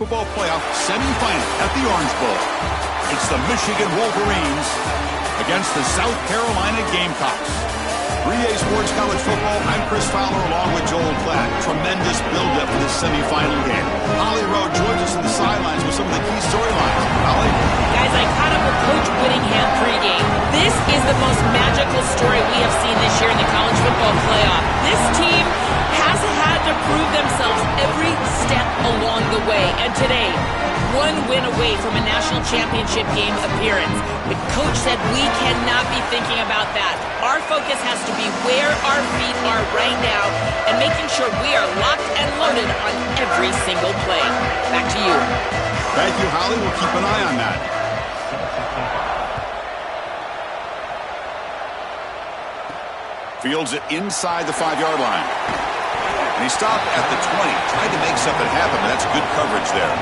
Football playoff semifinal at the Orange Bowl. It's the Michigan Wolverines against the South Carolina Gamecocks. 3A Sports College Football, I'm Chris Fowler along with Joel Klatt. Tremendous build-up for this semifinal game. Holly Rowe joins us in the sidelines with some of the key storylines. Holly? Guys, I caught up with Coach Whittingham pregame. This is the most magical story we have seen this year in the college football playoff. This team has had to prove themselves every step along the way. And today, one win away from a national championship game appearance. But Coach said we cannot be thinking about that. Our focus has to be where our feet are right now and making sure we are locked and loaded on every single play. Back to you. Thank you, Holly. We'll keep an eye on that. Fields it inside the 5-yard line. And he stopped at the 20. Tried to make something happen, but that's good coverage there.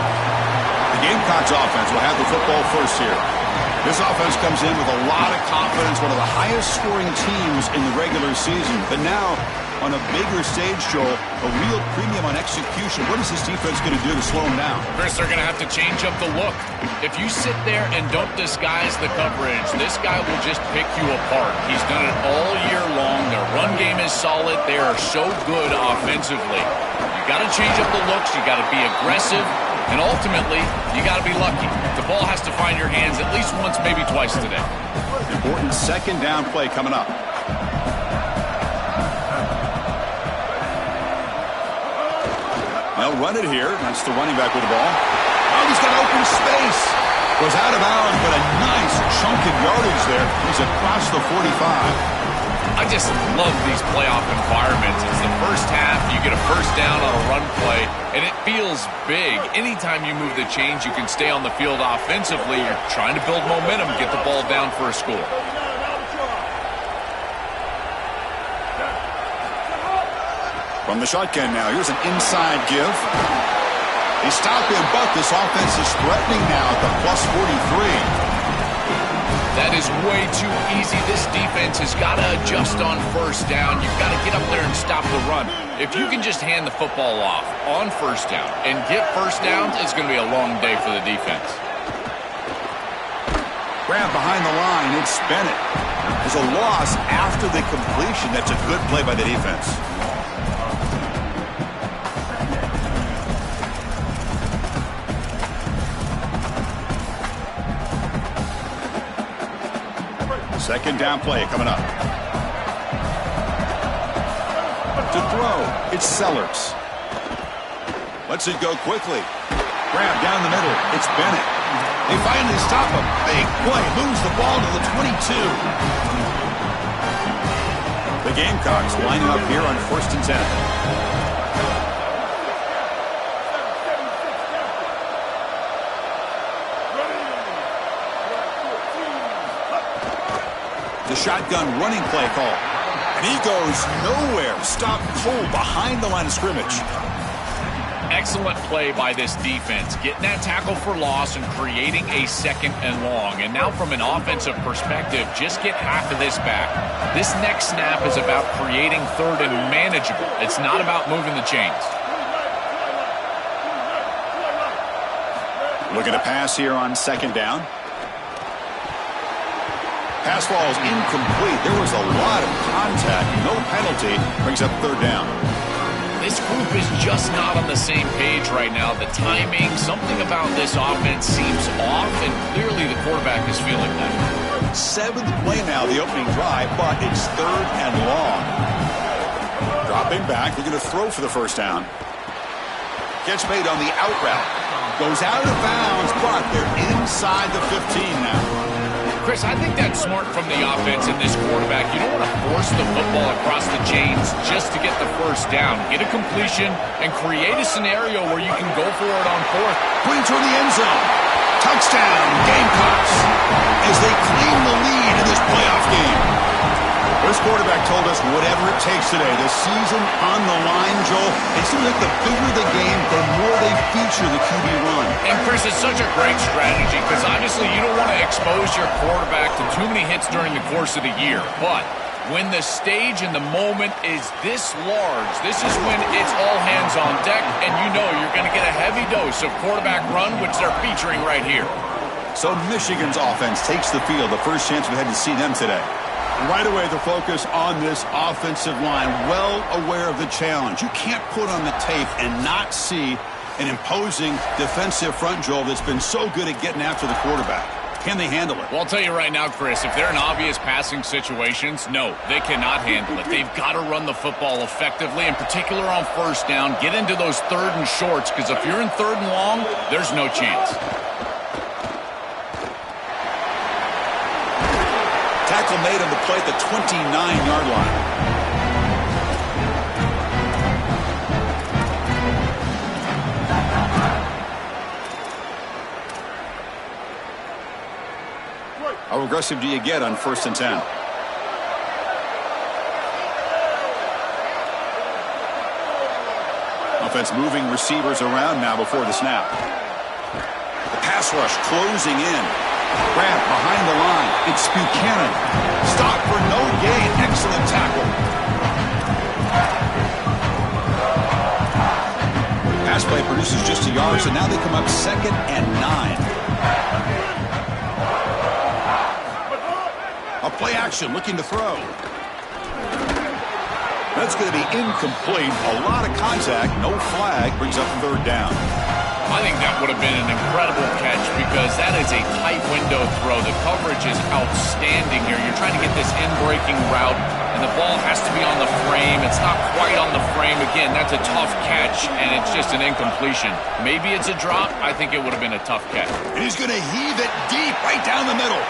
The Gamecocks offense will have the football first here. This offense comes in with a lot of confidence, one of the highest scoring teams in the regular season. But now, on a bigger stage, Joel, a real premium on execution. What is this defense going to do to slow them down? Chris, they're going to have to change up the look. If you sit there and don't disguise the coverage, this guy will just pick you apart. He's done it all year long. Their run game is solid. They are so good offensively. You got to change up the looks. You got to be aggressive. And ultimately, you got to be lucky. The ball has to find your hands at least once, maybe twice today. Important second down play coming up. They'll run it here. That's the running back with the ball. Oh, he's got open space. Goes out of bounds, but a nice chunk of yardage there. He's across the 45. I just love these playoff environments. It's the first half. You get a first down on a run play, and it feels big. Anytime you move the chains, you can stay on the field offensively. You're trying to build momentum, get the ball down for a score. From the shotgun now, here's an inside give. They stop him, but this offense is threatening now at the plus 43. That is way too easy. This defense has got to adjust on first down. You've got to get up there and stop the run. If you can just hand the football off on first down and get first downs, it's going to be a long day for the defense. Grab behind the line. It's Bennett. There's a loss after the completion. That's a good play by the defense. Second down play coming up. To throw, it's Sellers. Lets it go quickly. Grab down the middle, it's Bennett. They finally stop him. Big play, moves the ball to the 22. The Gamecocks lining up here on 1st and 10. The shotgun running play call. And he goes nowhere. Stopped cold behind the line of scrimmage. Excellent play by this defense. Getting that tackle for loss and creating a second and long. And now from an offensive perspective, just get half of this back. This next snap is about creating third and manageable. It's not about moving the chains. Looking to pass here on second down. Pass falls incomplete. There was a lot of contact. No penalty. Brings up third down. This group is just not on the same page right now. The timing, something about this offense seems off, and clearly the quarterback is feeling that. 7th play now, the opening drive, but it's third and long. Dropping back. They're going to throw for the first down. Catch made on the out route. Goes out of bounds, but they're inside the 15 now. Chris, I think that's smart from the offense and this quarterback. You don't want to force the football across the chains just to get the first down. Get a completion and create a scenario where you can go for it on fourth. Putting toward the end zone. Touchdown, Gamecocks, as they claim the lead in this playoff game. This quarterback told us whatever it takes today. The season on the line, Joel. It seems like the bigger the game, the more they feature the QB run. And, Chris, it's such a great strategy because, obviously, you don't want to expose your quarterback to too many hits during the course of the year. But When the stage and the moment is this large, this is when it's all hands on deck, and you know you're going to get a heavy dose of quarterback run, which they're featuring right here. So Michigan's offense takes the field, the first chance we had to see them today. Right away, the focus on this offensive line, well aware of the challenge. You can't put on the tape and not see an imposing defensive front, Joel, that's been so good at getting after the quarterback. Can they handle it? Well, I'll tell you right now, Chris, if they're in obvious passing situations, no, they cannot handle it. They've got to run the football effectively, in particular on first down. Get into those third and shorts, because if you're in third and long, there's no chance. Tackle made on the play at the 29-yard line. How aggressive do you get on 1st and 10? Offense moving receivers around now before the snap. The pass rush closing in. Grab behind the line. It's Buchanan. Stop for no gain. Excellent tackle. Pass play produces just a yard, so now they come up 2nd and 9. A play action, looking to throw. That's going to be incomplete. A lot of contact, no flag, brings up 3rd down. I think that would have been an incredible catch because that is a tight window throw. The coverage is outstanding here. You're trying to get this in-breaking route, and the ball has to be on the frame. It's not quite on the frame. Again, that's a tough catch, and it's just an incompletion. Maybe it's a drop. I think it would have been a tough catch. And he's going to heave it deep right down the middle.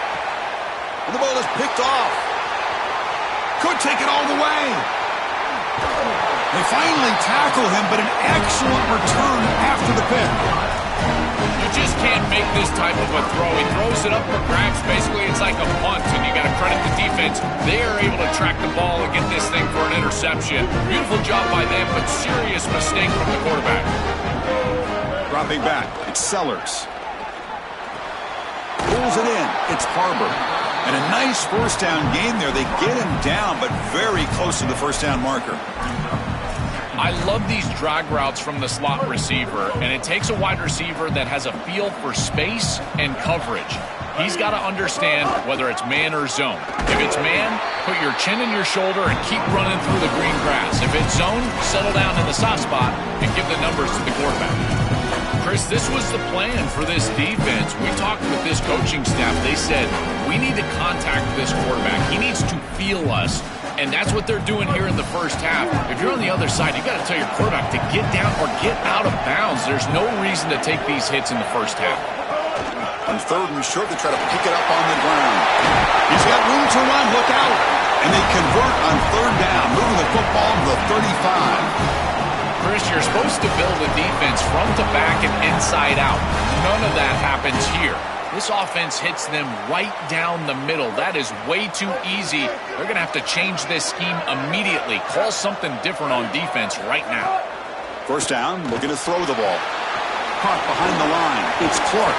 And the ball is picked off. Could take it all the way. They finally tackle him, but an excellent return after the pick. You just can't make this type of a throw. He throws it up for grabs. Basically, it's like a punt, and you got to credit the defense. They are able to track the ball and get this thing for an interception. Beautiful job by them, but serious mistake from the quarterback. Dropping back, it's Sellers. Pulls it in, it's Harbor. And a nice 1st down game there. They get him down, but very close to the 1st down marker. I love these drag routes from the slot receiver, and it takes a wide receiver that has a feel for space and coverage. He's got to understand whether it's man or zone. If it's man, put your chin in your shoulder and keep running through the green grass. If it's zone, settle down in the soft spot and give the numbers to the quarterback. Chris, this was the plan for this defense. We talked with this coaching staff. They said, we need to contact this quarterback. He needs to feel us. And that's what they're doing here in the first half. If you're on the other side, you got to tell your quarterback to get down or get out of bounds. There's no reason to take these hits in the first half. On 3rd and short, they try to pick it up on the ground. He's got room to run. Look out. And they convert on 3rd down, moving the football to the 35. Chris, you're supposed to build a defense front to back and inside out. None of that happens here. This offense hits them right down the middle. That is way too easy. They're going to have to change this scheme immediately. Call something different on defense right now. 1st down, looking to throw the ball. Caught behind the line. It's Clark.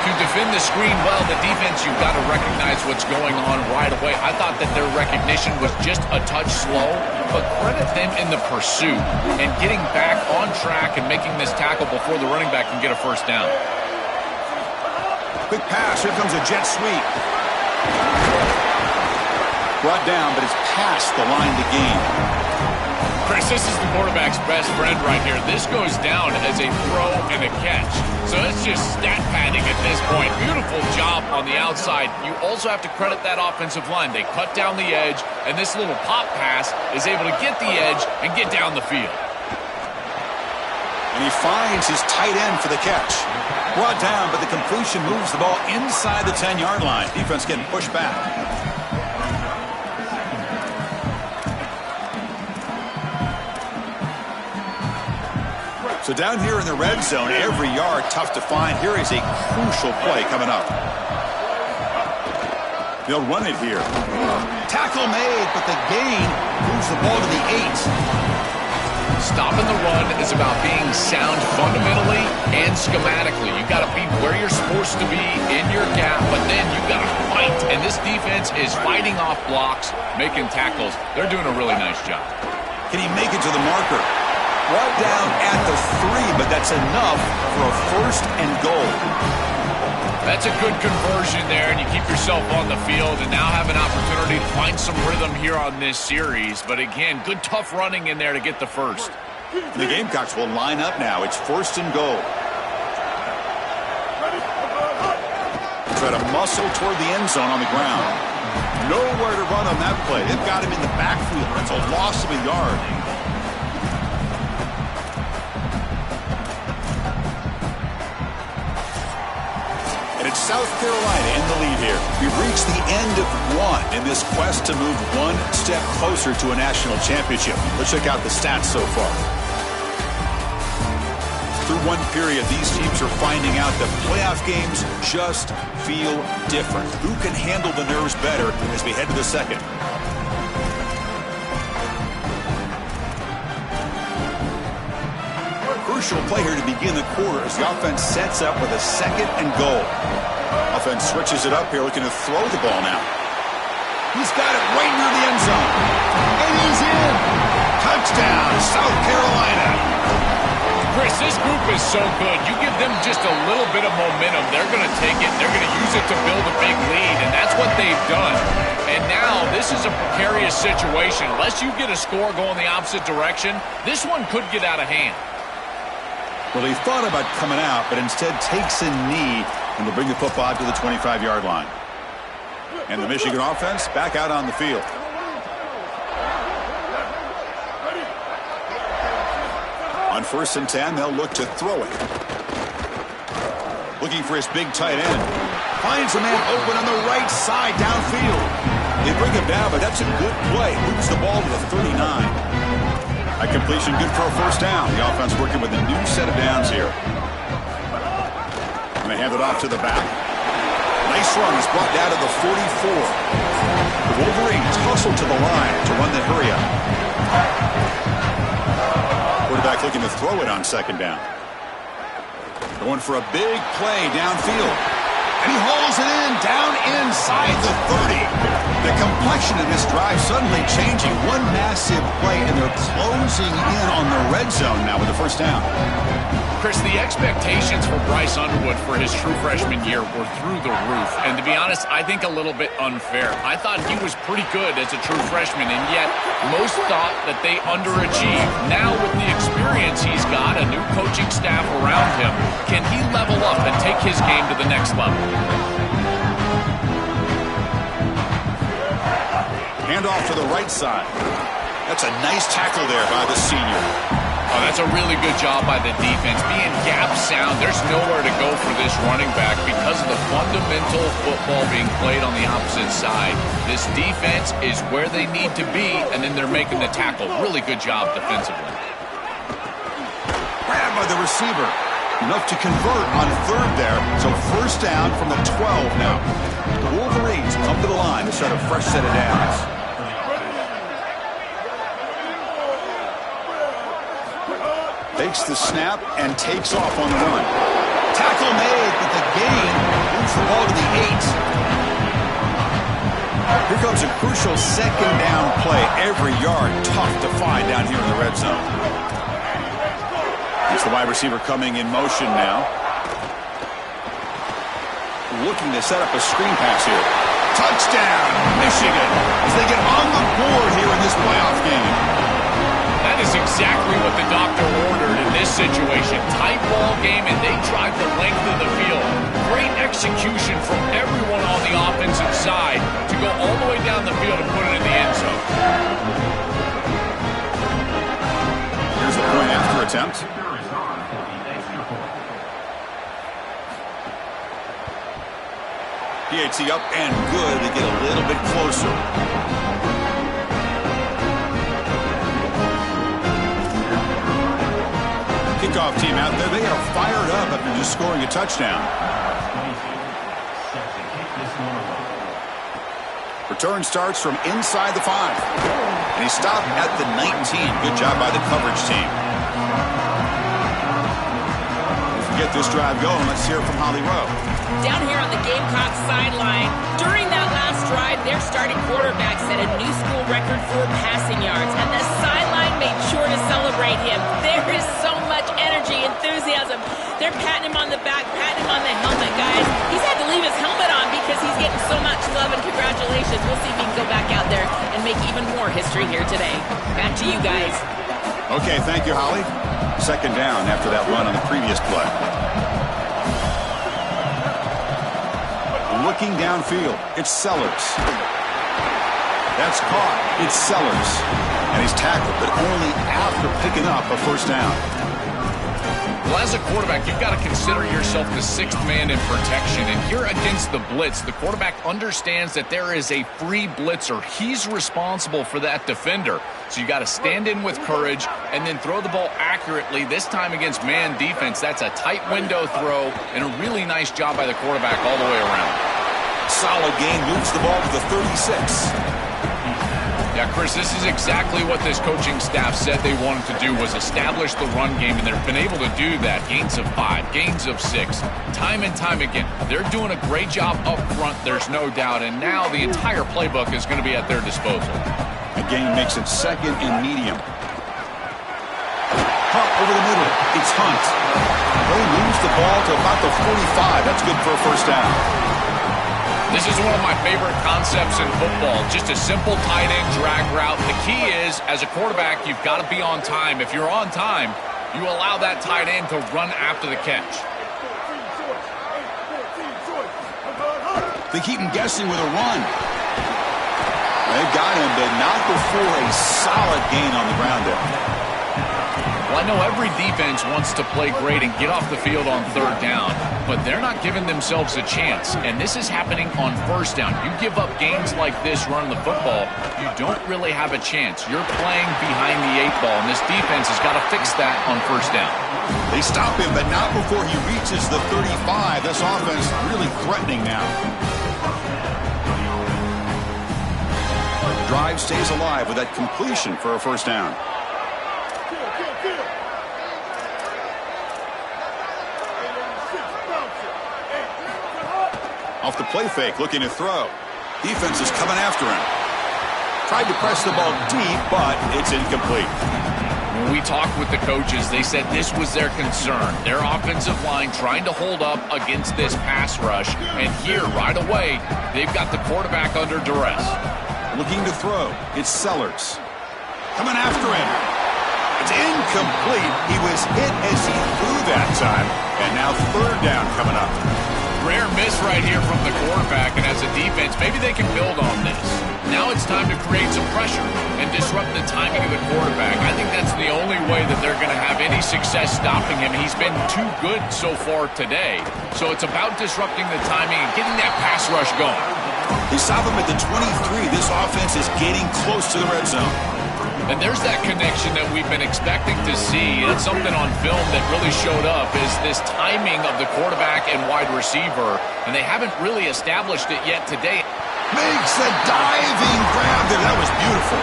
To defend the screen well, the defense, you've got to recognize what's going on right away. I thought that their recognition was just a touch slow, but credit them in the pursuit and getting back on track and making this tackle before the running back can get a 1st down. Quick pass. Here comes a jet sweep. Brought down, but it's past the line to gain. Chris, this is the quarterback's best friend right here. This goes down as a throw and a catch. So it's just stat padding at this point. Beautiful job on the outside. You also have to credit that offensive line. They cut down the edge, and this little pop pass is able to get the edge and get down the field. And he finds his tight end for the catch. Brought down, but the completion moves the ball inside the 10-yard line. Defense getting pushed back. So down here in the red zone, every yard tough to find. Here is a crucial play coming up. They'll run it here. Tackle made, but the gain moves the ball to the 8. Stopping the run is about being sound fundamentally and schematically. You got to be where you're supposed to be in your gap, but then you got to fight to and this defense is fighting off blocks, making tackles. They're doing a really nice job. Can he make it to the marker? Brought down at the 3, but that's enough for a 1st and goal. That's a good conversion there, and you keep yourself on the field and now have an opportunity to find some rhythm here on this series. But again, good tough running in there to get the first. The Gamecocks will line up now. It's 1st and goal. Try to muscle toward the end zone on the ground. Nowhere to run on that play. They've got him in the backfield. That's a loss of a yard. And it's South Carolina in the lead here. We've reached the end of one in this quest to move one step closer to a national championship. Let's check out the stats so far. Through one period, these teams are finding out that playoff games just feel different. Who can handle the nerves better as we head to the second? Crucial play here to begin the quarter as the offense sets up with a 2nd and goal. Offense switches it up here, looking to throw the ball now. He's got it right near the end zone. And he's in. Touchdown, South Carolina. Chris, this group is so good. You give them just a little bit of momentum, they're going to take it, they're going to use it to build a big lead, and that's what they've done. And now this is a precarious situation. Unless you get a score going the opposite direction, this one could get out of hand. Well, he thought about coming out, but instead takes a knee and will bring the football out to the 25-yard line. And the Michigan offense back out on the field. On 1st and 10, they'll look to throw it. Looking for his big tight end. Finds a man open on the right side downfield. They bring him down, but that's a good play. Moves the ball to the 39. A completion good for a 1st down. The offense working with a new set of downs here. And they hand it off to the back. Nice run. He's brought down to the 44. The Wolverines hustle to the line to run the hurry up. Quarterback looking to throw it on 2nd down. Going for a big play downfield. And he hauls it in down inside the 30. The complexion of this drive suddenly changing. One massive play, and they're closing in on the red zone now with the 1st down. Chris, the expectations for Bryce Underwood for his true freshman year were through the roof. And to be honest, I think a little bit unfair. I thought he was pretty good as a true freshman, and yet most thought that they underachieved. Now with the experience he's got, a new coaching staff around him, can he level up and take his game to the next level? Handoff to the right side. That's a nice tackle there by the senior. Oh, that's a really good job by the defense. Being gap sound, there's nowhere to go for this running back because of the fundamental football being played on the opposite side. This defense is where they need to be, and then they're making the tackle. Really good job defensively. Grabbed by the receiver. Enough to convert on 3rd there. So 1st down from the 12 now. The Wolverines come to the line to start a fresh set of downs. Takes the snap and takes off on the run. Tackle made, but the gain moves the ball to the 8. Here comes a crucial 2nd down play. Every yard tough to find down here in the red zone. It's the wide receiver coming in motion now. Looking to set up a screen pass here. Touchdown, Michigan, as they get on the board here in this playoff game. That is exactly what the doctor ordered in this situation. Tight ball game, and they drive the length of the field. Great execution from everyone on the offensive side to go all the way down the field and put it in the end zone. Here's the point after attempt. PAT up and good to get a little bit closer. Kickoff team out there, they are fired up after just scoring a touchdown. Return starts from inside the 5. And he stopped at the 19. Good job by the coverage team. get this drive going. Let's hear it from Holly Rowe. Down here on the Gamecocks sideline, during that last drive, their starting quarterback set a new school record for passing yards, and the sideline made sure to celebrate him. There is so much energy, enthusiasm. They're patting him on the back, patting him on the helmet, guys. He's had to leave his helmet on because he's getting so much love and congratulations. We'll see if he can go back out there and make even more history here today. Back to you guys. Okay, thank you, Holly. Second down after that run on the previous play. Looking downfield, it's Sellers. That's caught. It's Sellers. And he's tackled, but only after picking up a first down. Well, as a quarterback, you've got to consider yourself the sixth man in protection. And here against the blitz, the quarterback understands that there is a free blitzer. He's responsible for that defender. So you got to stand in with courage and then throw the ball accurately. This time against man defense, that's a tight window throw and a really nice job by the quarterback all the way around. Solid gain, moves the ball to the 36. Yeah, Chris, this is exactly what this coaching staff said they wanted to do, was establish the run game, and they've been able to do that. Gains of 5, gains of 6, time and time again. They're doing a great job up front, there's no doubt, and now the entire playbook is going to be at their disposal. The game makes it second and medium. Hunt over the middle. It's Hunt. He moves the ball to about the 45. That's good for a first down. This is one of my favorite concepts in football. Just a simple tight end drag route. The key is, as a quarterback, you've got to be on time. If you're on time, you allow that tight end to run after the catch. They keep him guessing with a run. They've got him, but not before a solid gain on the ground there. Well, I know every defense wants to play great and get off the field on third down, but they're not giving themselves a chance, and this is happening on first down. You give up gains like this running the football, you don't really have a chance. You're playing behind the 8 ball, and this defense has got to fix that on first down. They stop him, but not before he reaches the 35. This offense really threatening now. Drive stays alive with that completion for a first down. Off the play fake, looking to throw. Defense is coming after him. Tried to press the ball deep, but it's incomplete. When we talked with the coaches, they said this was their concern. Their offensive line trying to hold up against this pass rush. And here, right away, they've got the quarterback under duress. Looking to throw. It's Sellers. Coming after him. It's incomplete. He was hit as he threw that time. And now third down coming up. Rare miss right here from the quarterback, and as a defense, maybe they can build on this. Now it's time to create some pressure and disrupt the timing of the quarterback. I think that's the only way that they're going to have any success stopping him. He's been too good so far today. So it's about disrupting the timing and getting that pass rush going. They stop him at the 23. This offense is getting close to the red zone. And there's that connection that we've been expecting to see. It's something on film that really showed up, is this timing of the quarterback and wide receiver. And they haven't really established it yet today. Makes a diving grab there. That was beautiful.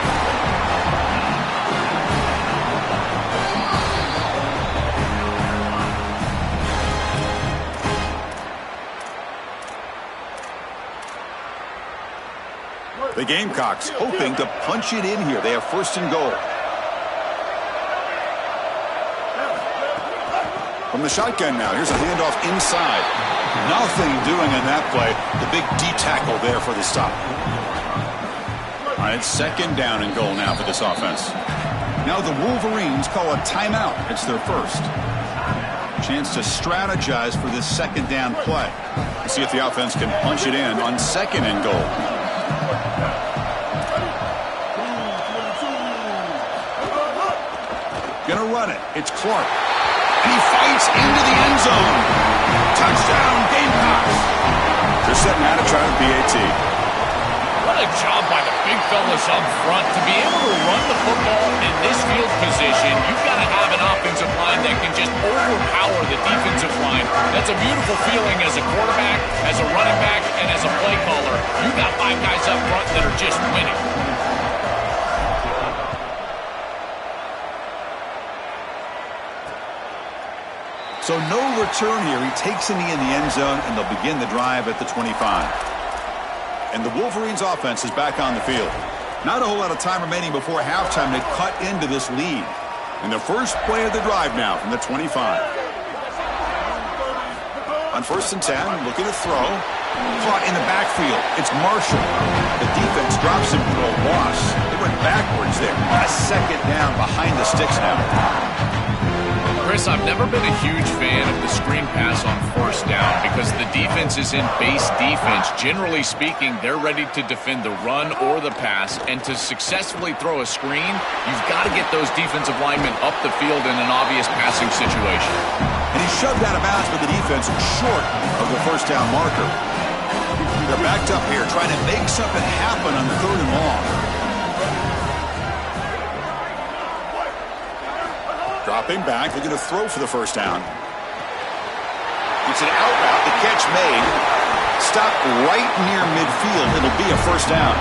The Gamecocks hoping to punch it in here. They have first and goal. From the shotgun now, here's a handoff inside. Nothing doing in that play. The big D tackle there for the stop. All right, second down and goal now for this offense. Now the Wolverines call a timeout. It's their first. Chance to strategize for this second down play. Let's see if the offense can punch it in on second and goal. Gonna run it. It's Clark. And he fights into the end zone. Touchdown, Gamecocks. They're setting out to try the PAT. What a job by the big fellas up front. To be able to run the football in this field position, you've got to have an offensive line that can just overpower the defensive line. That's a beautiful feeling as a quarterback, as a running back, and as a play caller. You've got 5 guys up front that are just winning. So no return here. He takes a knee in the end zone, and they'll begin the drive at the 25. And the Wolverines offense is back on the field. Not a whole lot of time remaining before halftime to cut into this lead. And the first play of the drive now from the 25. On 1st and 10, looking to throw. Caught in the backfield. It's Marshall. The defense drops him for a loss. They went backwards there. A second down behind the sticks now. Chris, I've never been a huge fan of the screen pass on 1st down because the defense is in base defense. Generally speaking, they're ready to defend the run or the pass, and to successfully throw a screen, you've got to get those defensive linemen up the field in an obvious passing situation. And he shoved out of bounds with the defense short of the 1st down marker. They're backed up here trying to make something happen on 3rd and long. Dropping back, looking to throw for the 1st down. It's an out route, the catch made. Stopped right near midfield. It'll be a 1st down.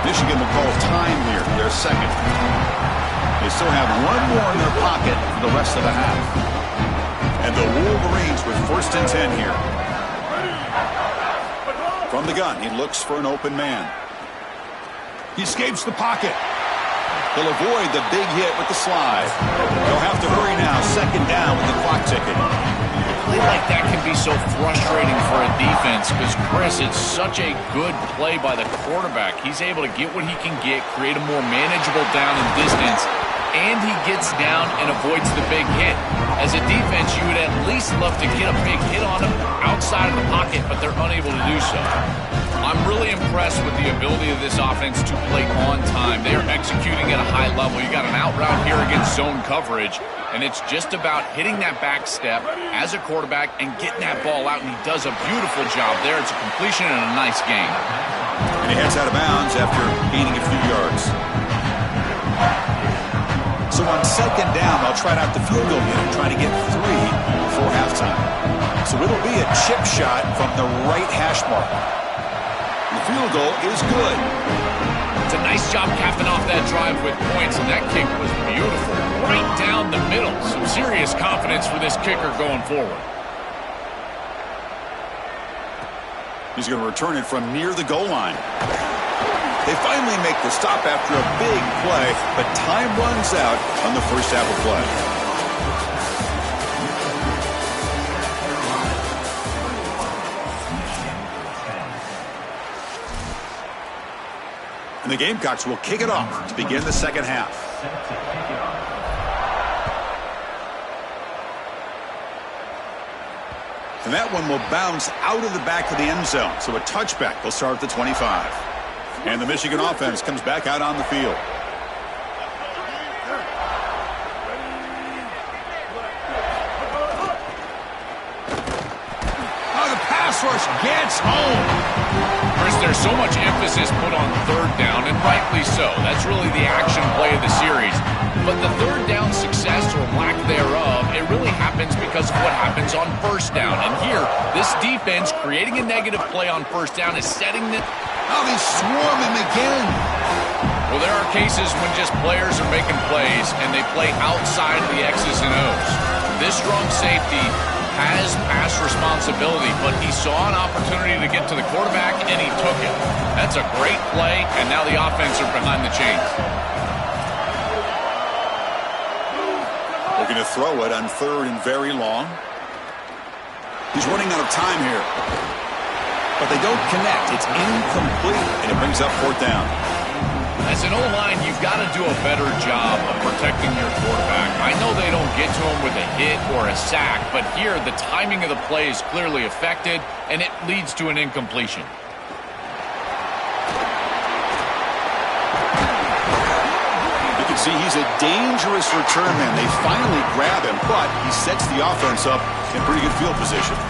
Michigan will call time here, their second. They still have one more in their pocket for the rest of the half. And the Wolverines with 1st and 10 here. From the gun, he looks for an open man. He escapes the pocket. He'll avoid the big hit with the slide. They'll have to hurry now. 2nd down with the clock ticking. A play like that can be so frustrating for a defense because, Chris, it's such a good play by the quarterback. He's able to get what he can get, create a more manageable down and distance, and he gets down and avoids the big hit. As a defense, you would at least love to get a big hit on him outside of the pocket, but they're unable to do so. I'm really impressed with the ability of this offense to play on time. They are executing at a high level. You got an out route here against zone coverage, and it's just about hitting that back step as a quarterback and getting that ball out, and he does a beautiful job there. It's a completion and a nice game. And he heads out of bounds after gaining a few yards. So on 2nd down, they'll try out the field goal unit, trying to get 3 before halftime. So it'll be a chip shot from the right hash mark. The field goal is good. It's a nice job capping off that drive with points, and that kick was beautiful. Right down the middle. Some serious confidence for this kicker going forward. He's going to return it from near the goal line. They finally make the stop after a big play, but time runs out on the first half of play. And the Gamecocks will kick it off to begin the second half. And that one will bounce out of the back of the end zone. So a touchback will start at the 25. And the Michigan offense comes back out on the field. Oh, the pass rush gets home. Chris, there's so much emphasis put on 3rd down, and rightly so. That's really the action play of the series. But the 3rd down success or lack thereof, it really happens because of what happens on 1st down. And here, this defense creating a negative play on 1st down is setting the... Oh, they swarm him again. Well, there are cases when just players are making plays and they play outside the X's and O's. This strong safety has pass responsibility, but he saw an opportunity to get to the quarterback and he took it. That's a great play, and now the offense are behind the chains. Looking to throw it on 3rd and very long. He's running out of time here. But they don't connect. It's incomplete, and it brings up 4th down. As an O-line, you've got to do a better job of protecting your quarterback. I know they don't get to him with a hit or a sack, but here the timing of the play is clearly affected, and it leads to an incompletion. You can see he's a dangerous return man. They finally grab him, but he sets the offense up in pretty good field position.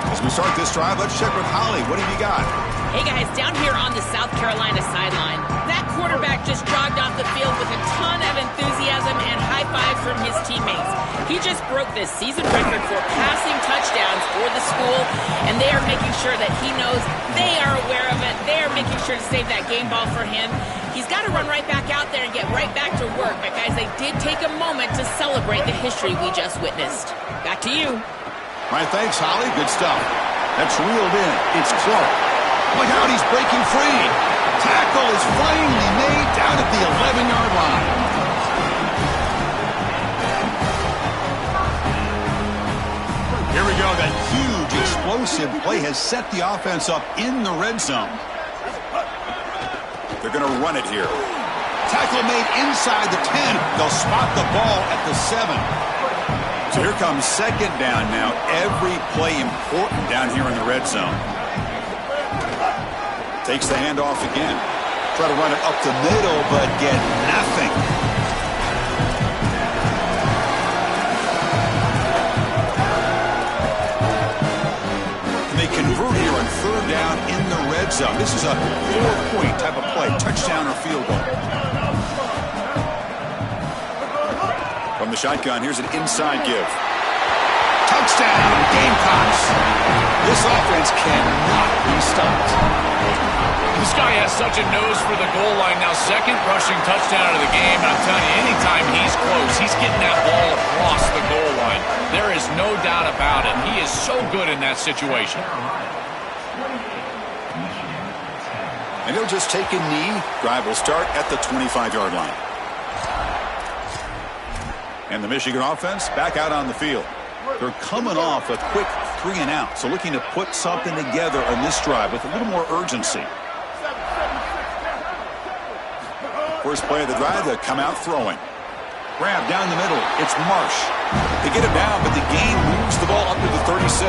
As we start this drive, let's check with Holly. What have you got? Hey, guys, down here on the South Carolina sideline, that quarterback just jogged off the field with a ton of enthusiasm and high fives from his teammates. He just broke the season record for passing touchdowns for the school, and and they are making sure that he knows they are aware of it. They are making sure to save that game ball for him. He's got to run right back out there and get right back to work. But, guys, they did take a moment to celebrate the history we just witnessed. Back to you. All right, thanks, Holly. Good stuff. That's reeled in. It's Clark. Look out, he's breaking free. Tackle is finally made down at the 11-yard line. Here we go. That huge explosive play has set the offense up in the red zone. They're going to run it here. Tackle made inside the 10. They'll spot the ball at the 7. So here comes second down now. Every play important down here in the red zone. Takes the handoff again. Try to run it up the middle, but get nothing. They convert here on third down in the red zone. This is a 4-point type of play, touchdown or field goal. From the shotgun, here's an inside give. Touchdown, Gamecocks. This offense cannot be stopped. This guy has such a nose for the goal line now. Second rushing touchdown of the game. And I'm telling you, anytime he's close, he's getting that ball across the goal line. There is no doubt about it. He is so good in that situation. And he'll just take a knee. Drive will start at the 25-yard line. And the Michigan offense back out on the field. They're coming off a quick 3-and-out, so looking to put something together on this drive with a little more urgency. First play of the drive, they come out throwing. Grab down the middle. It's Marsh. They get him down, but the gain moves the ball up to the 36.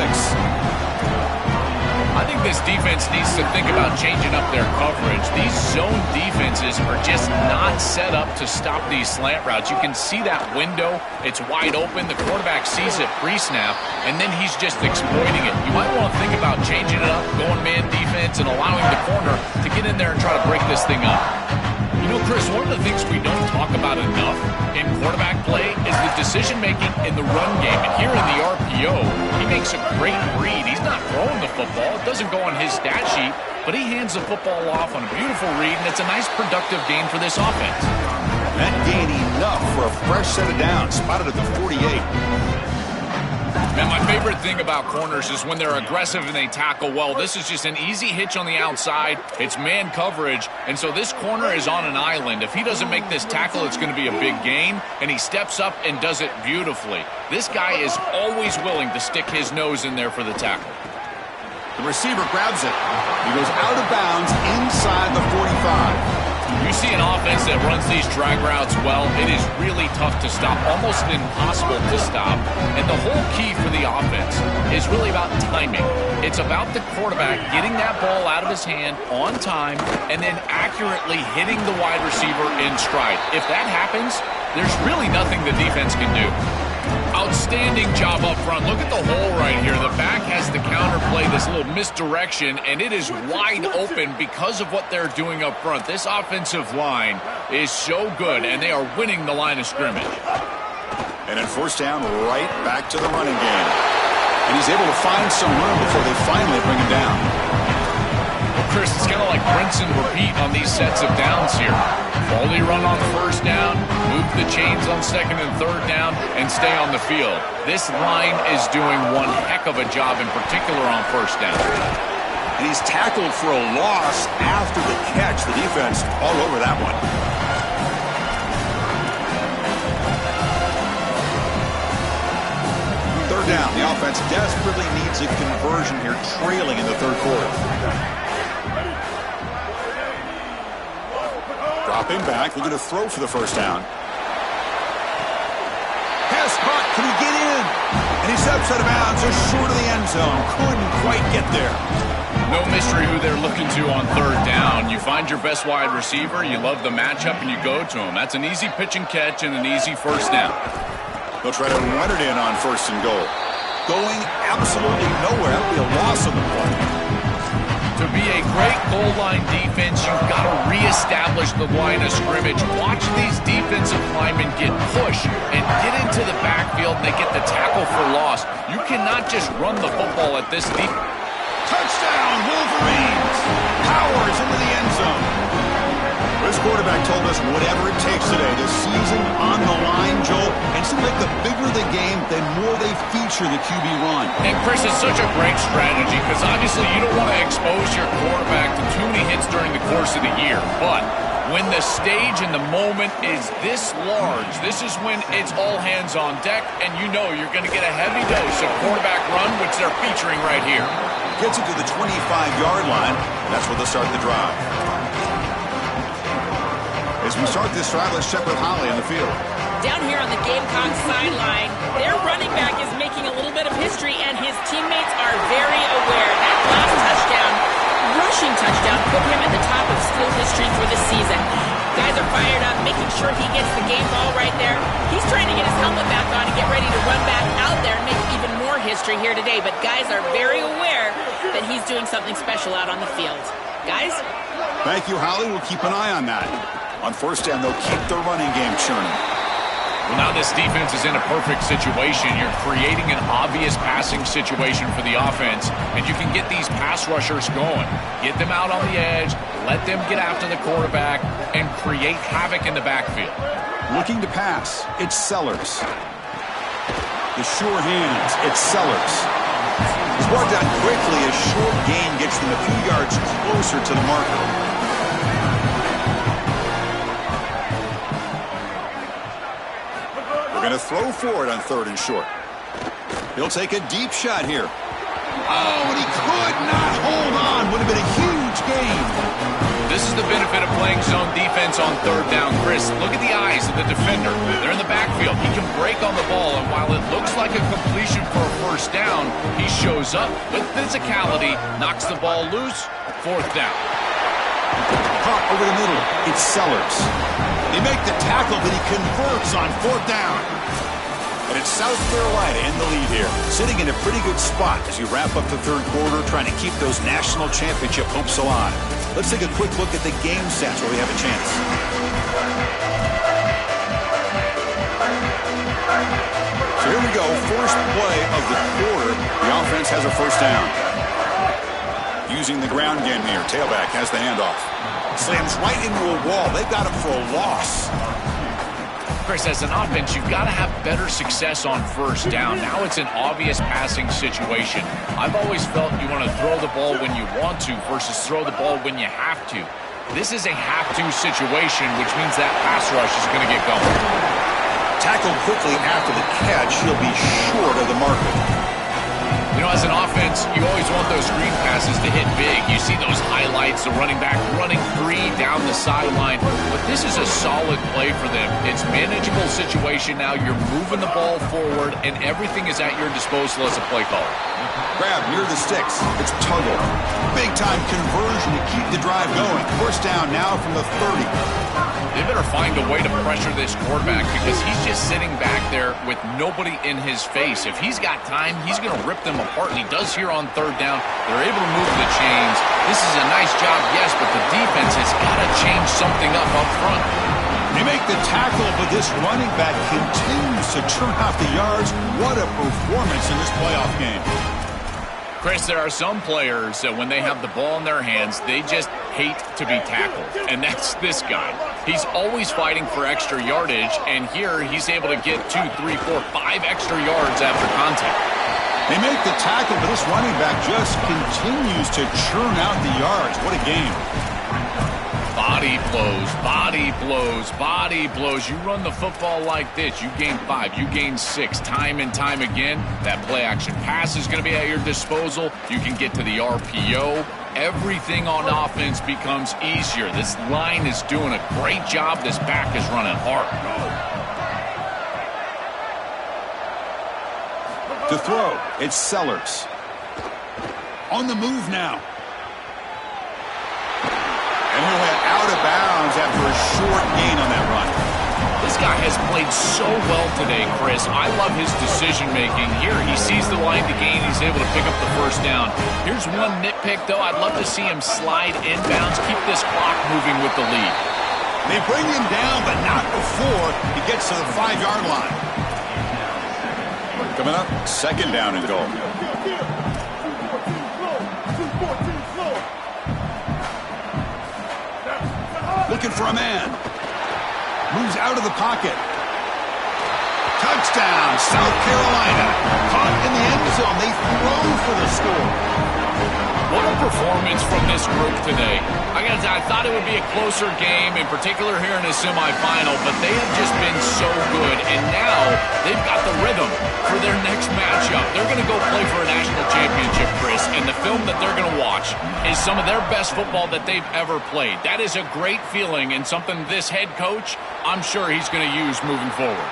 I think this defense needs to think about changing up their coverage. These zone defenses are just not set up to stop these slant routes. You can see that window. It's wide open. The quarterback sees it pre-snap, and then he's just exploiting it. You might want to think about changing it up, going man defense, and allowing the corner to get in there and try to break this thing up. You know, Chris, one of the things we don't talk about enough in quarterback play is the decision-making in the run game. And here in the RPO, he makes a great read. He's not throwing the football. It doesn't go on his stat sheet, but he hands the football off on a beautiful read, and it's a nice productive gain for this offense. That gain enough for a fresh set of downs, spotted at the 48. Man, my favorite thing about corners is when they're aggressive and they tackle well. This is just an easy hitch on the outside. It's man coverage, and so this corner is on an island. If he doesn't make this tackle, it's going to be a big gain, and he steps up and does it beautifully. This guy is always willing to stick his nose in there for the tackle. The receiver grabs it. He goes out of bounds inside the 45. You see an offense that runs these drag routes well, it is really tough to stop, almost impossible to stop. And the whole key for the offense is really about timing. It's about the quarterback getting that ball out of his hand on time and then accurately hitting the wide receiver in stride. If that happens, there's really nothing the defense can do. Outstanding job up front. Look at the hole right here. The back has the counterplay, this little misdirection, and it is wide open because of what they're doing up front. This offensive line is so good, and they are winning the line of scrimmage. And then first down, right back to the running game. And he's able to find some room before they finally bring him down. Well, Chris, it's kind of like rinse and repeat on these sets of downs here. Quality run on first down, move the chains on second and third down, and stay on the field. This line is doing one heck of a job, in particular on first down. And he's tackled for a loss after the catch. The defense all over that one. Third down. The offense desperately needs a conversion here, trailing in the third quarter. Dropping back, looking to throw for the first down. Pass caught, can he get in? And he steps out of bounds, just short of the end zone. Couldn't quite get there. No mystery who they're looking to on third down. You find your best wide receiver, you love the matchup, and you go to him. That's an easy pitch and catch and an easy first down. They'll try to run it in on first and goal. Going absolutely nowhere. That'll be a loss on the play. To be a great goal line defense, you've got to reestablish the line of scrimmage. Watch these defensive linemen get pushed and get into the backfield, and they get the tackle for loss. You cannot just run the football at this deep. Touchdown, Wolverines! Powers into the end zone. This quarterback told us whatever it takes today. This season on the line, Joel. And it seems like the bigger the game, the more they feature the QB run. And, Chris, it's such a great strategy because obviously you don't want to expose your quarterback to too many hits during the course of the year. But when the stage and the moment is this large, this is when it's all hands on deck, and you know you're going to get a heavy dose of quarterback run, which they're featuring right here. Gets it to the 25-yard line, and that's where they'll start the drive. As we start this drive, let's check with Holly on the field. Down here on the Gamecocks sideline, their running back is making a little bit of history, and his teammates are very aware. That last touchdown, rushing touchdown, put him at the top of school history for the season. Guys are fired up, making sure he gets the game ball right there. He's trying to get his helmet back on and get ready to run back out there and make even more history here today. But guys are very aware that he's doing something special out on the field. Guys? Thank you, Holly. We'll keep an eye on that. On first down, they'll keep the running game churning. Well, now this defense is in a perfect situation. You're creating an obvious passing situation for the offense, and you can get these pass rushers going. Get them out on the edge, let them get after the quarterback, and create havoc in the backfield. Looking to pass, it's Sellers. The sure hands, it's Sellers. He's brought down quickly. A short gain gets them a few yards closer to the marker. Going to throw for it on third and short. He'll take a deep shot here. Oh, and he could not hold on. Would have been a huge gain. This is the benefit of playing zone defense on third down, Chris. Look at the eyes of the defender. They're in the backfield. He can break on the ball, and while it looks like a completion for a first down, he shows up with physicality, knocks the ball loose, fourth down. Caught over the middle. It's Sellers. They make the tackle, but he converts on fourth down. And it's South Carolina in the lead here, sitting in a pretty good spot as you wrap up the third quarter, trying to keep those national championship hopes alive. Let's take a quick look at the game stats where we have a chance. So here we go, first play of the quarter. The offense has a first down. Using the ground game here, tailback has the handoff. Slams right into a wall. They've got him for a loss. Chris, as an offense, you've got to have better success on first down. Now it's an obvious passing situation. I've always felt you want to throw the ball when you want to versus throw the ball when you have to. This is a have-to situation, which means that pass rush is going to get going. Tackled quickly after the catch. He'll be short of the marker. You know, as an offense, you always want those screen passes to hit big. You see those highlights, the running back running free down the sideline. But this is a solid play for them. It's manageable situation now. You're moving the ball forward, and everything is at your disposal as a play caller. Grab near the sticks. It's Tuggle. Big-time conversion to keep the drive going. First down now from the 30. They better find a way to pressure this quarterback because he's just sitting back there with nobody in his face. If he's got time, he's going to rip them apart, and he does here on third down. They're able to move the chains. This is a nice job, yes, but the defense has got to change something up front. They make the tackle, but this running back continues to churn out the yards. What a performance in this playoff game. Chris, there are some players that when they have the ball in their hands, they just hate to be tackled, and that's this guy. He's always fighting for extra yardage, and here he's able to get 2, 3, 4, 5 extra yards after contact. They make the tackle, but this running back just continues to churn out the yards. What a game. Body blows, body blows, body blows. You run the football like this, you gain 5, you gain 6, time and time again. That play action pass is going to be at your disposal. You can get to the RPO. Everything on offense becomes easier. This line is doing a great job. This back is running hard. To throw, it's Sellers. On the move now. And he went out of bounds after a short gain on that run. This guy has played so well today, Chris. I love his decision-making. Here, he sees the line to gain. He's able to pick up the first down. Here's one nitpick, though. I'd love to see him slide inbounds, keep this clock moving with the lead. They bring him down, but not before he gets to the 5-yard line. Coming up, second down and goal. looking for a man. Moves out of the pocket. Touchdown, South Carolina. Caught in the end zone. They throw for the score. What a performance from this group today. I thought it would be a closer game, in particular here in the semifinal, but they have just been so good, and now they've got the rhythm for their next matchup. They're going to go play for a national championship, Chris, and the film that they're going to watch is some of their best football that they've ever played. That is a great feeling and something this head coach, I'm sure he's going to use moving forward.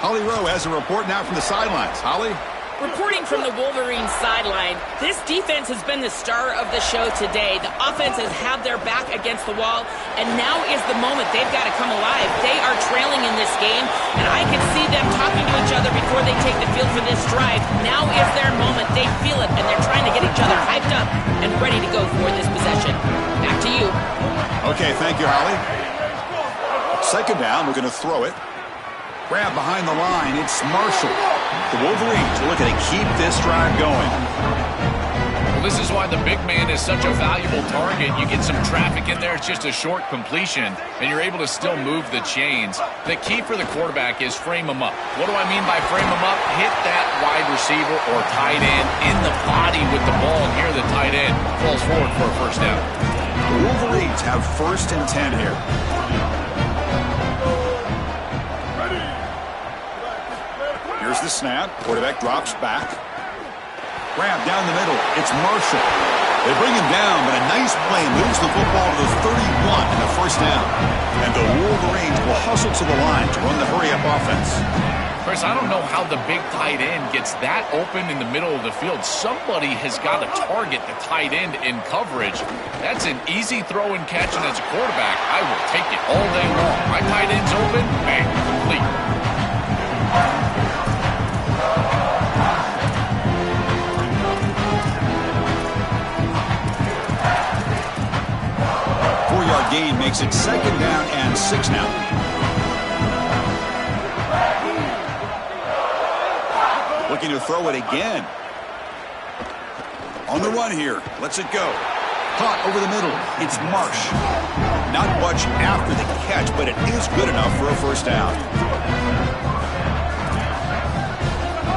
Holly Rowe has a report now from the sidelines. Holly? Reporting from the Wolverines sideline, this defense has been the star of the show today. The offense has had their back against the wall, and now is the moment they've got to come alive. They are trailing in this game, and I can see them talking to each other before they take the field for this drive. Now is their moment. They feel it, and they're trying to get each other hyped up and ready to go for this possession. Back to you. Okay, thank you, Holly. Second down, we're going to throw it. Grab behind the line, it's Marshall. The Wolverines are looking to keep this drive going. Well, this is why the big man is such a valuable target. You get some traffic in there, it's just a short completion, and you're able to still move the chains. The key for the quarterback is frame them up. What do I mean by frame them up? Hit that wide receiver or tight end in the body with the ball, and here the tight end falls forward for a first down. The Wolverines have 1st and 10 here. Here's the snap. Quarterback drops back. Grab down the middle. It's Marshall. They bring him down, but a nice play moves the football to the 31 and the first down. And the Wolverines will hustle to the line to run the hurry-up offense. Chris, I don't know how the big tight end gets that open in the middle of the field. Somebody has got to target the tight end in coverage. That's an easy throw and catch, and as a quarterback, I will take it all day long. My tight end's open, bang, complete. Gain makes it 2nd down and 6 now. Looking to throw it again. On the run here. Lets it go. Caught over the middle. It's Marsh. Not much after the catch, but it is good enough for a first down.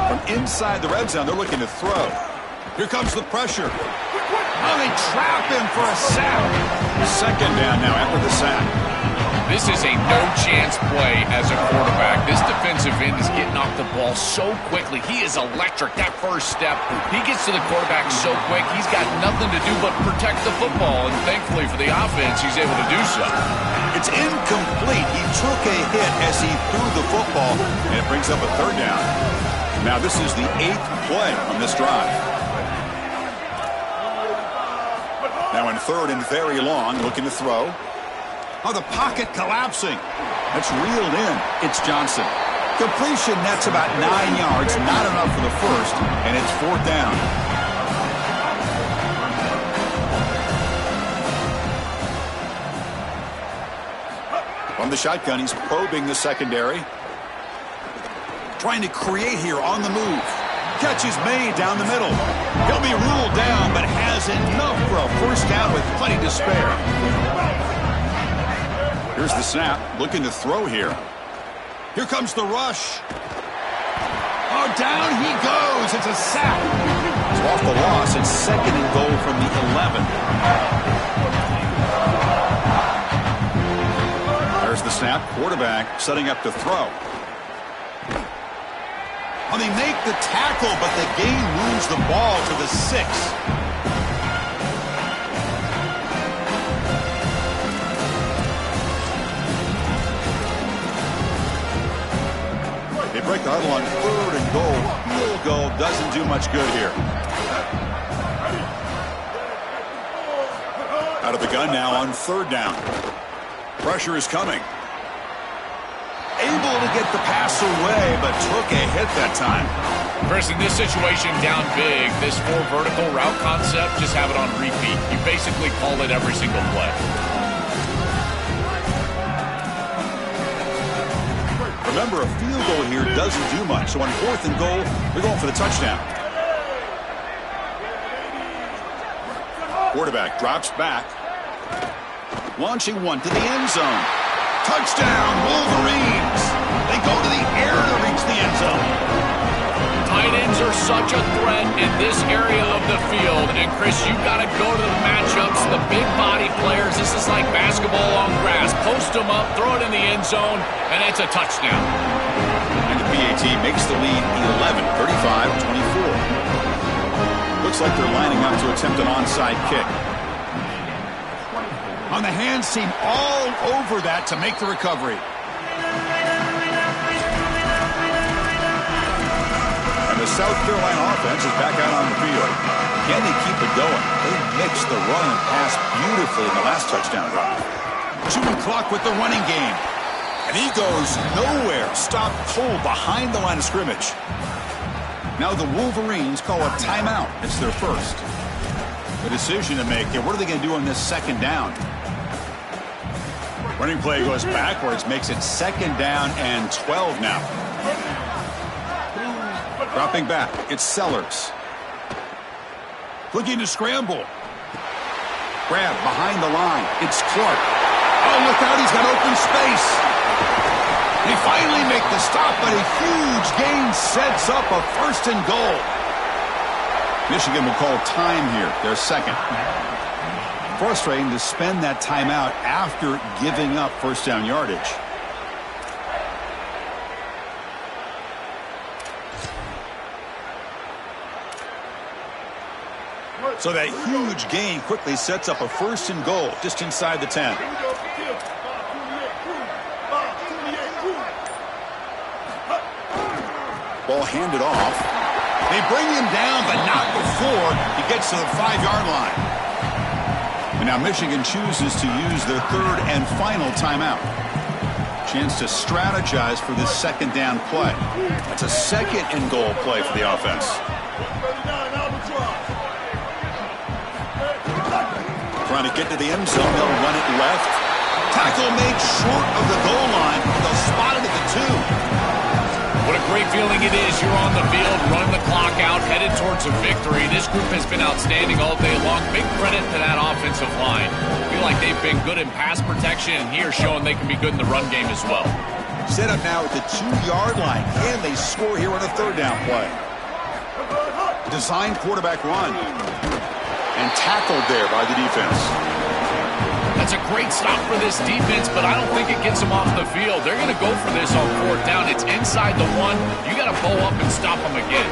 From inside the red zone, they're looking to throw. Here comes the pressure. Oh, they trap him for a sack. 2nd down now after the sack. This is a no-chance play as a quarterback. This defensive end is getting off the ball so quickly. He is electric. That first step, he gets to the quarterback so quick, he's got nothing to do but protect the football. And thankfully for the offense, he's able to do so. It's incomplete. He took a hit as he threw the football, and it brings up a 3rd down. Now this is the 8th play on this drive. Now in 3rd and very long, looking to throw. Oh, the pocket collapsing. That's reeled in. It's Johnson. Completion nets about 9 yards, not enough for the first, and it's 4th down. From the shotgun, he's probing the secondary. Trying to create here on the move. Catch is made down the middle. He'll be ruled down, but has enough for a first down with plenty to spare. Here's the snap. Looking to throw here. Here comes the rush. Oh, down he goes. It's a sack. It's off the loss. It's 2nd and goal from the 11. There's the snap. Quarterback setting up to throw. Oh, they make the tackle, but the gain moves the ball to the 6. They break the huddle on 3rd and goal. Field goal doesn't do much good here. Out of the gun now on 3rd down. Pressure is coming. Able to get the pass away, but took a hit that time. Chris, in this situation, down big, this 4 vertical route concept, just have it on repeat. You basically call it every single play. Remember, a field goal here doesn't do much, so on 4th and goal, they're going for the touchdown. Quarterback drops back. Launching one to the end zone. Touchdown, Wolverines. They go to the air to reach the end zone. Tight ends are such a threat in this area of the field. And, Chris, you've got to go to the matchups, the big body players. This is like basketball on grass. Post them up, throw it in the end zone, and it's a touchdown. And the PAT makes the lead 11, 35-24. Looks like they're lining up to attempt an onside kick. On the hands seam all over that to make the recovery. And the South Carolina offense is back out on the field. Can they keep it going? They mixed the run and pass beautifully in the last touchdown drive. Chewing clock with the running game. And he goes nowhere. Stopped cold behind the line of scrimmage. Now the Wolverines call a timeout. It's their first. A decision to make. What are they going to do on this second down? Running play goes backwards, makes it second down and 12 now. Dropping back, it's Sellers. Looking to scramble. Grab behind the line, it's Clark. Oh, look out, he's got open space. They finally make the stop, but a huge gain sets up a first and goal. Michigan will call time here, their second. Frustrating to spend that timeout after giving up first down yardage. So that huge gain quickly sets up a first and goal just inside the 10. Ball handed off. They bring him down, but not before he gets to the 5-yard line. And now Michigan chooses to use their third and final timeout. Chance to strategize for this second down play. That's a second and goal play for the offense. Trying to get to the end zone. They'll run it left. Tackle made short of the goal line. They'll spot it at the 2. What a great feeling it is. You're on the field, running the clock out, headed towards a victory. This group has been outstanding all day long. Big credit to that offensive line. I feel like they've been good in pass protection, and here showing they can be good in the run game as well. Set up now at the 2-yard line. Can they score here on a third down play? Designed quarterback run. And tackled there by the defense. That's a great stop for this defense, but I don't think it gets them off the field. They're going to go for this on fourth down. It's inside the 1. You got to bow up and stop them again.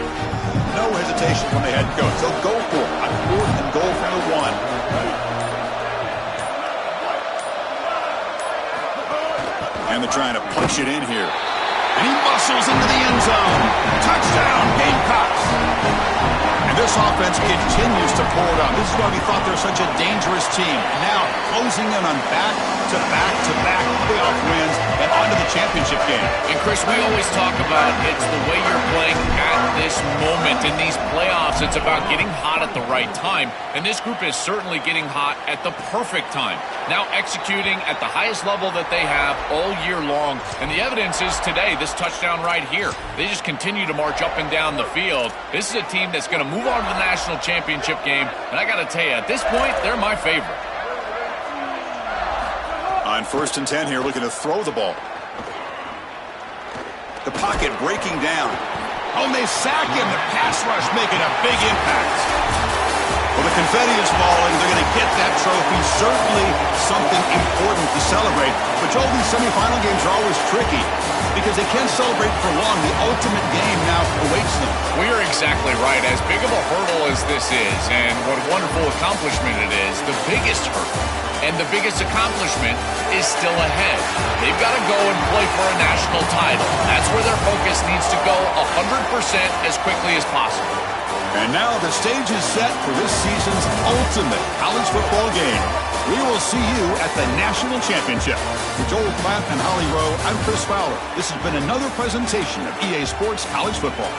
No hesitation from the head coach. They'll go for it on fourth and goal from the 1. And they're trying to punch it in here. And he muscles into the end zone. Touchdown, Gamecocks. And this offense continues to pull it up. This is why we thought they're such a dangerous team. Now closing in on back-to-back playoff wins and onto the championship game. And, Chris, we always talk about it's the way you're playing at this moment. In these playoffs, it's about getting hot at the right time. And this group is certainly getting hot at the perfect time. Now executing at the highest level that they have all year long. And the evidence is today, this touchdown right here. They just continue to march up and down the field. This is a team that's going to move on to the national championship game. And I got to tell you, at this point, they're my favorite. On first and 10 here, looking to throw the ball. The pocket breaking down. Oh, and they sack him. The pass rush making a big impact. Well, the confetti is falling. They're going to get that trophy. Certainly something important to celebrate. But, Joel, these semifinal games are always tricky because they can't celebrate for long. The ultimate game now awaits them. We are exactly right. As big of a hurdle as this is, and what a wonderful accomplishment it is, the biggest hurdle and the biggest accomplishment is still ahead. They've got to go and play for a national title. That's where their focus needs to go 100% as quickly as possible. And now the stage is set for this season's ultimate college football game. We will see you at the National Championship. For Joel Klatt and Holly Rowe, I'm Chris Fowler. This has been another presentation of EA Sports College Football.